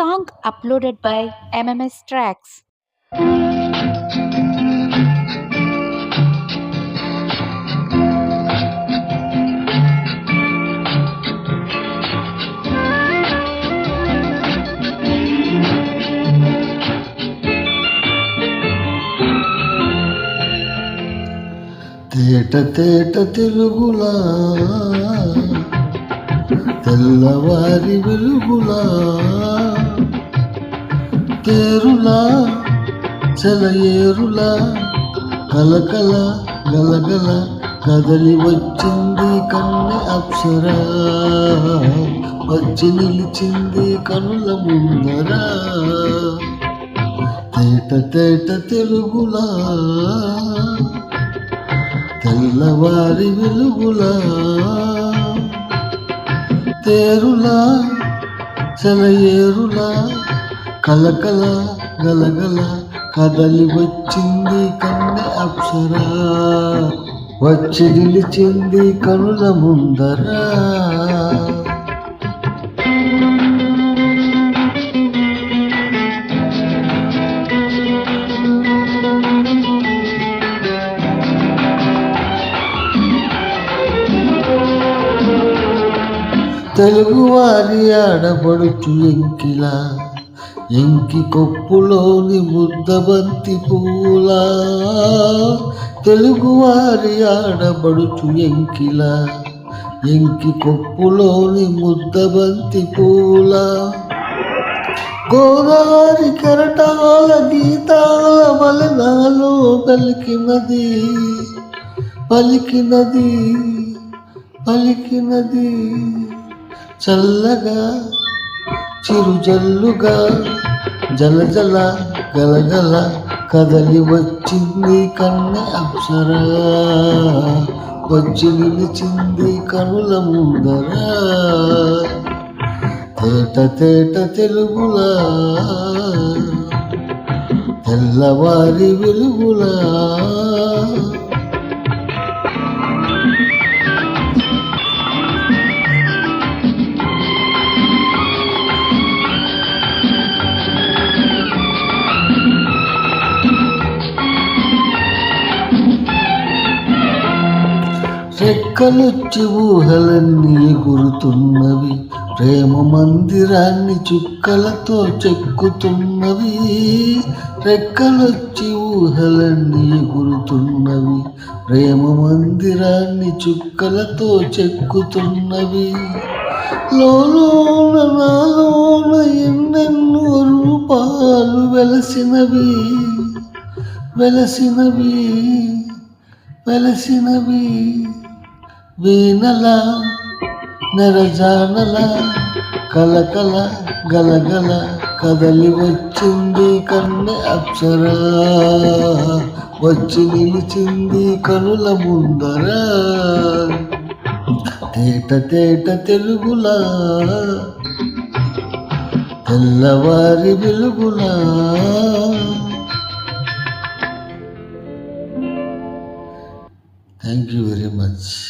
Song uploaded by MMS Tracks. తేట తేట తెలుగులా తెల్లవారి వెలుగులా తేరులా సెలయేరులా కలకల గలగల కదలి వచ్చింది కన్నె అప్సరా వచ్చి నిలిచింది కనుల ముందరా తేట తేట తెలుగులా తెల్లవారి వెలుగులా తేరులా సెలయేరులా కలకల గలగల కదలి వచ్చింది కన్నె అప్సరా వచ్చి నిలిచింది కనుల ముందరా తెలుగువారి ఆడబడుచు ఎంకిలా ఎంకి కొప్పులోని ముద్దబంతి పూలా తెలుగువారి ఆడబడుచు ఎంకిలా ఎంకి కొప్పులోని ముద్దబంతి పూలా గోదావరి కెరటాల గీతాల వలనాలో పలికినది పలికినది పలికినది చల్లగా చిరుజల్లుగా జలజల గలగల కదలి వచ్చింది కన్నె అప్సరా వచ్చి నిలిచింది కనుల ముందరా తేట తేట తెలుగులా తెల్లవారి వెలుగులా రెక్కలొచ్చి ఊహలన్నీ ఎగురుతున్నవి ప్రేమ మందిరాన్ని చుక్కలతో చెక్కుతున్నవి రెక్కలొచ్చి ఊహలన్నీ ఎగురుతున్నవి ప్రేమ మందిరాన్ని చుక్కలతో చెక్కుతున్నవి లోలోన నాలోన ఎన్నెన్నో రూపాలు వెలసినవి వెలసినవి వెలసినవి వీణల నెరజానల కలకల గలగల కదలి వచ్చింది కన్నె అప్సరా వచ్చి నిలిచింది కనుల ముందరా తేట తేట తెలుగులా తెల్లవారి వెలుగులా Thank you very much.